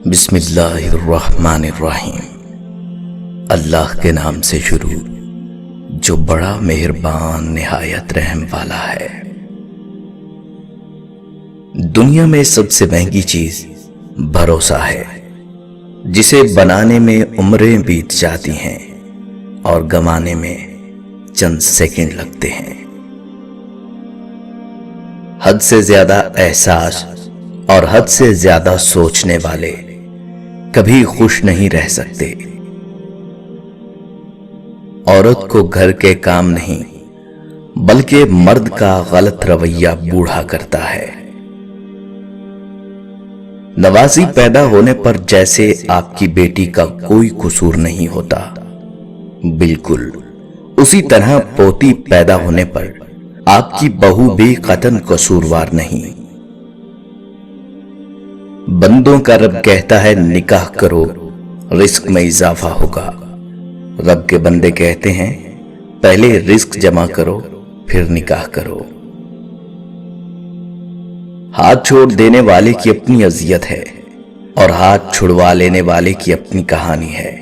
بسم اللہ الرحمن الرحیم۔ اللہ کے نام سے شروع جو بڑا مہربان نہایت رحم والا ہے۔ دنیا میں سب سے مہنگی چیز بھروسہ ہے، جسے بنانے میں عمریں بیت جاتی ہیں اور گنوانے میں چند سیکنڈ لگتے ہیں۔ حد سے زیادہ احساس اور حد سے زیادہ سوچنے والے کبھی خوش نہیں رہ سکتے۔ عورت کو گھر کے کام نہیں بلکہ مرد کا غلط رویہ بوڑھا کرتا ہے۔ نوازی پیدا ہونے پر جیسے آپ کی بیٹی کا کوئی قصور نہیں ہوتا، بالکل اسی طرح پوتی پیدا ہونے پر آپ کی بہو بھی قطعاً قصوروار نہیں۔ بندوں کا رب کہتا ہے نکاح کرو، رزق میں اضافہ ہوگا۔ رب کے بندے کہتے ہیں پہلے رزق جمع کرو پھر نکاح کرو۔ ہاتھ چھوڑ دینے والے کی اپنی اذیت ہے اور ہاتھ چھڑوا لینے والے کی اپنی کہانی ہے،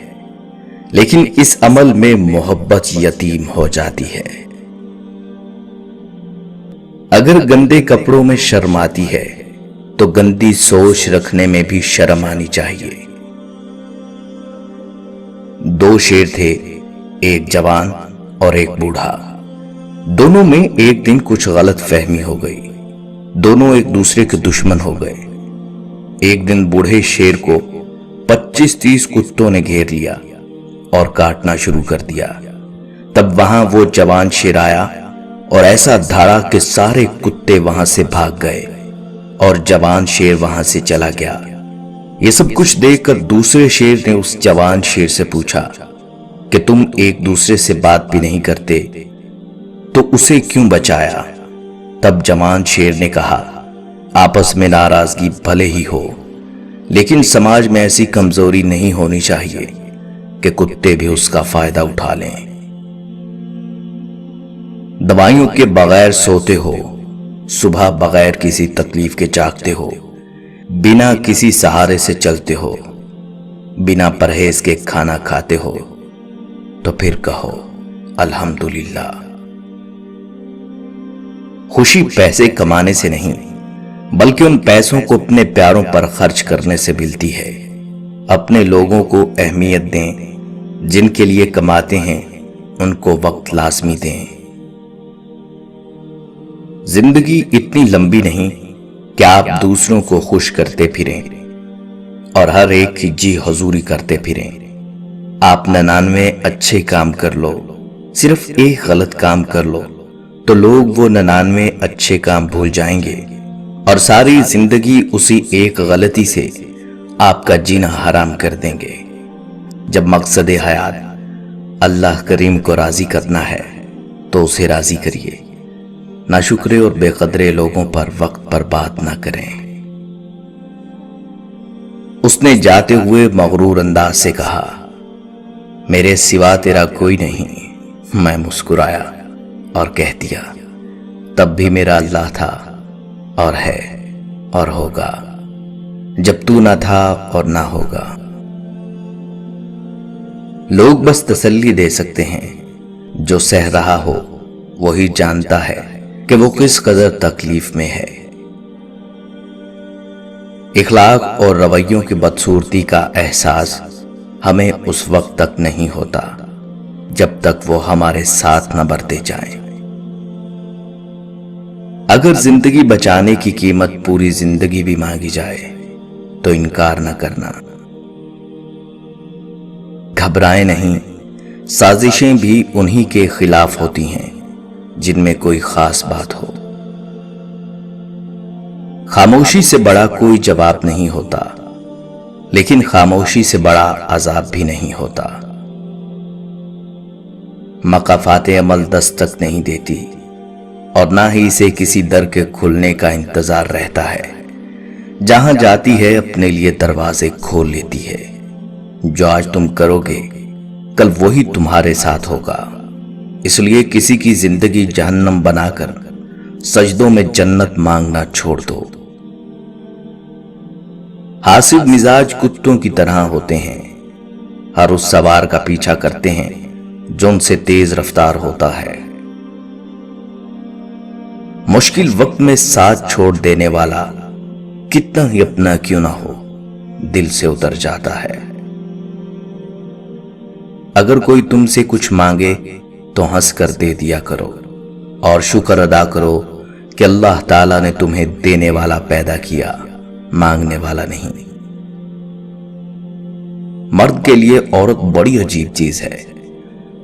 لیکن اس عمل میں محبت یتیم ہو جاتی ہے۔ اگر گندے کپڑوں میں شرم آتی ہے تو گندی سوچ رکھنے میں بھی شرم آنی چاہیے۔ دو شیر تھے، ایک جوان اور ایک بوڑھا۔ دونوں میں ایک دن کچھ غلط فہمی ہو گئی، دونوں ایک دوسرے کے دشمن ہو گئے۔ ایک دن بوڑھے شیر کو 25-30 کتوں نے گھیر لیا اور کاٹنا شروع کر دیا۔ تب وہاں وہ جوان شیر آیا اور ایسا دھاڑا کہ سارے کتے وہاں سے بھاگ گئے اور جوان شیر وہاں سے چلا گیا۔ یہ سب کچھ دیکھ کر دوسرے شیر نے اس جوان شیر سے پوچھا کہ تم ایک دوسرے سے بات بھی نہیں کرتے تو اسے کیوں بچایا؟ تب جوان شیر نے کہا آپس میں ناراضگی بھلے ہی ہو، لیکن سماج میں ایسی کمزوری نہیں ہونی چاہیے کہ کتے بھی اس کا فائدہ اٹھا لیں۔ دوائیوں کے بغیر سوتے ہو، صبح بغیر کسی تکلیف کے جاگتے ہو، بنا کسی سہارے سے چلتے ہو، بنا پرہیز کے کھانا کھاتے ہو، تو پھر کہو الحمدللہ۔ خوشی پیسے کمانے سے نہیں بلکہ ان پیسوں کو اپنے پیاروں پر خرچ کرنے سے ملتی ہے۔ اپنے لوگوں کو اہمیت دیں، جن کے لیے کماتے ہیں ان کو وقت لازمی دیں۔ زندگی اتنی لمبی نہیں کہ آپ دوسروں کو خوش کرتے پھریں اور ہر ایک کی جی حضوری کرتے پھریں۔ آپ 99 اچھے کام کر لو، صرف ایک غلط کام کر لو تو لوگ وہ 99 اچھے کام بھول جائیں گے اور ساری زندگی اسی ایک غلطی سے آپ کا جینا حرام کر دیں گے۔ جب مقصد حیات اللہ کریم کو راضی کرنا ہے تو اسے راضی کریے، ناشکرے اور بے قدرے لوگوں پر وقت برباد نہ کریں۔ اس نے جاتے ہوئے مغرور انداز سے کہا میرے سوا تیرا کوئی نہیں۔ میں مسکرایا اور کہہ دیا تب بھی میرا اللہ تھا اور ہے اور ہوگا، جب تو نہ تھا اور نہ ہوگا۔ لوگ بس تسلی دے سکتے ہیں، جو سہ رہا ہو وہی جانتا ہے کہ وہ کس قدر تکلیف میں ہے۔ اخلاق اور رویوں کی بدصورتی کا احساس ہمیں اس وقت تک نہیں ہوتا جب تک وہ ہمارے ساتھ نہ برتے جائیں۔ اگر زندگی بچانے کی قیمت پوری زندگی بھی مانگی جائے تو انکار نہ کرنا۔ گھبرائیں نہیں، سازشیں بھی انہی کے خلاف ہوتی ہیں جن میں کوئی خاص بات ہو۔ خاموشی سے بڑا کوئی جواب نہیں ہوتا، لیکن خاموشی سے بڑا عذاب بھی نہیں ہوتا۔ مقافات عمل دستک نہیں دیتی اور نہ ہی اسے کسی در کے کھلنے کا انتظار رہتا ہے۔ جہاں جاتی ہے اپنے لیے دروازے کھول لیتی ہے۔ جو آج تم کرو گے کل وہی تمہارے ساتھ ہوگا، اس لیے کسی کی زندگی جہنم بنا کر سجدوں میں جنت مانگنا چھوڑ دو۔ حاسد مزاج کتوں کی طرح ہوتے ہیں، ہر اس سوار کا پیچھا کرتے ہیں جو ان سے تیز رفتار ہوتا ہے۔ مشکل وقت میں ساتھ چھوڑ دینے والا کتنا ہی اپنا کیوں نہ ہو دل سے اتر جاتا ہے۔ اگر کوئی تم سے کچھ مانگے تو ہنس کر دے دیا کرو اور شکر ادا کرو کہ اللہ تعالیٰ نے تمہیں دینے والا پیدا کیا، مانگنے والا نہیں۔ مرد کے لیے عورت بڑی عجیب چیز ہے،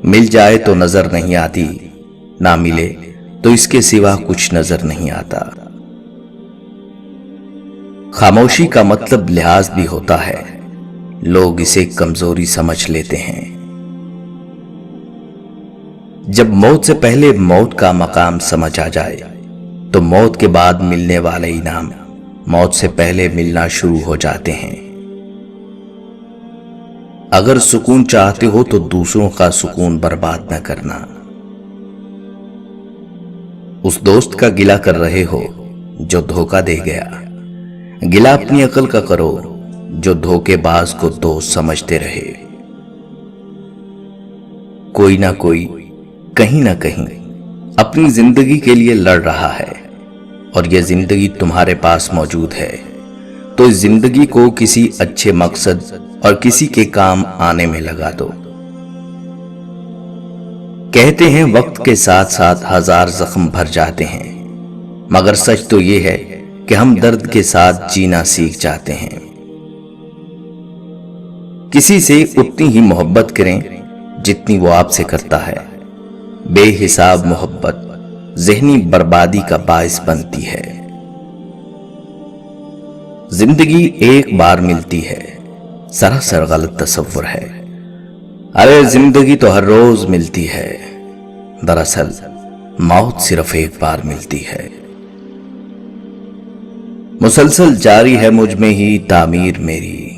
مل جائے تو نظر نہیں آتی، نہ ملے تو اس کے سوا کچھ نظر نہیں آتا۔ خاموشی کا مطلب لحاظ بھی ہوتا ہے، لوگ اسے کمزوری سمجھ لیتے ہیں۔ جب موت سے پہلے موت کا مقام سمجھ آ جائے تو موت کے بعد ملنے والے انعام موت سے پہلے ملنا شروع ہو جاتے ہیں۔ اگر سکون چاہتے ہو تو دوسروں کا سکون برباد نہ کرنا۔ اس دوست کا گلہ کر رہے ہو جو دھوکہ دے گیا، گلہ اپنی عقل کا کرو جو دھوکے باز کو دوست سمجھتے رہے۔ کوئی نہ کوئی کہیں نہ کہیں اپنی زندگی کے لیے لڑ رہا ہے، اور یہ زندگی تمہارے پاس موجود ہے تو اس زندگی کو کسی اچھے مقصد اور کسی کے کام آنے میں لگا دو۔ کہتے ہیں وقت کے ساتھ ساتھ ہزار زخم بھر جاتے ہیں، مگر سچ تو یہ ہے کہ ہم درد کے ساتھ جینا سیکھ جاتے ہیں۔ کسی سے اتنی ہی محبت کریں جتنی وہ آپ سے کرتا ہے، بے حساب محبت ذہنی بربادی کا باعث بنتی ہے۔ زندگی ایک بار ملتی ہے، سراسر غلط تصور ہے۔ ارے زندگی تو ہر روز ملتی ہے، دراصل موت صرف ایک بار ملتی ہے۔ مسلسل جاری ہے مجھ میں ہی تعمیر میری،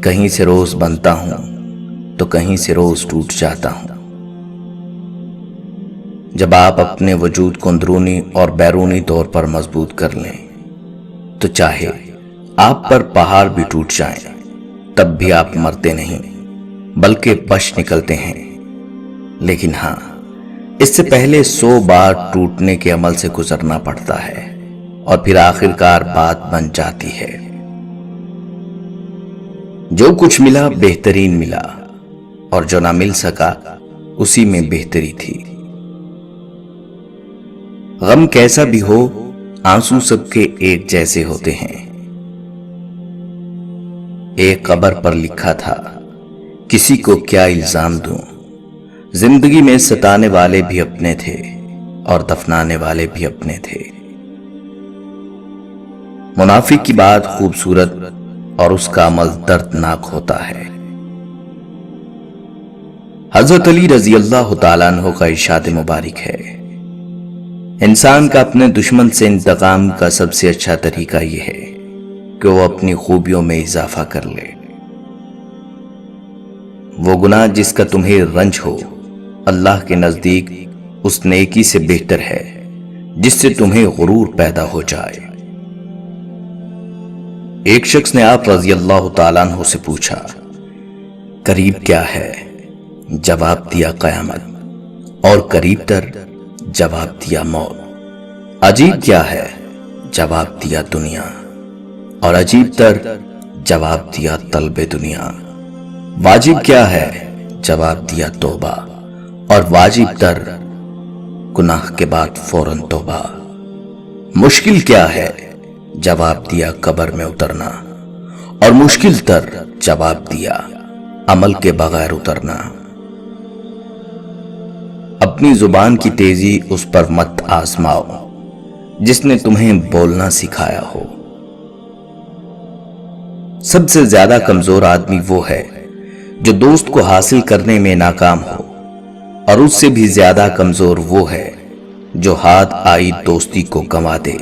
کہیں سے روز بنتا ہوں تو کہیں سے روز ٹوٹ جاتا ہوں۔ جب آپ اپنے وجود کو اندرونی اور بیرونی طور پر مضبوط کر لیں تو چاہے آپ پر پہاڑ بھی ٹوٹ جائیں تب بھی آپ مرتے نہیں بلکہ بچ نکلتے ہیں۔ لیکن ہاں، اس سے پہلے 100 بار ٹوٹنے کے عمل سے گزرنا پڑتا ہے اور پھر آخرکار بات بن جاتی ہے۔ جو کچھ ملا بہترین ملا، اور جو نہ مل سکا اسی میں بہتری تھی۔ غم کیسا بھی ہو، آنسو سب کے ایک جیسے ہوتے ہیں۔ ایک قبر پر لکھا تھا، کسی کو کیا الزام دوں، زندگی میں ستانے والے بھی اپنے تھے اور دفنانے والے بھی اپنے تھے۔ منافق کی بات خوبصورت اور اس کا عمل دردناک ہوتا ہے۔ حضرت علی رضی اللہ تعالیٰ عنہ کا ارشاد مبارک ہے، انسان کا اپنے دشمن سے انتقام کا سب سے اچھا طریقہ یہ ہے کہ وہ اپنی خوبیوں میں اضافہ کر لے۔ وہ گناہ جس کا تمہیں رنج ہو، اللہ کے نزدیک اس نیکی سے بہتر ہے جس سے تمہیں غرور پیدا ہو جائے۔ ایک شخص نے آپ رضی اللہ تعالیٰ عنہ سے پوچھا، قریب کیا ہے؟ جواب دیا قیامت، اور قریب تر جواب دیا موت۔ عجیب کیا ہے؟ جواب دیا دنیا، اور عجیب تر جواب دیا طلب دنیا۔ واجب کیا ہے؟ جواب دیا توبہ، اور واجب تر گناہ کے بعد فوراً توبہ۔ مشکل کیا ہے؟ جواب دیا قبر میں اترنا، اور مشکل تر جواب دیا عمل کے بغیر اترنا۔ اپنی زبان کی تیزی اس پر مت آزماؤ جس نے تمہیں بولنا سکھایا ہو۔ سب سے زیادہ کمزور آدمی وہ ہے جو دوست کو حاصل کرنے میں ناکام ہو، اور اس سے بھی زیادہ کمزور وہ ہے جو ہاتھ آئی دوستی کو گنوا دے۔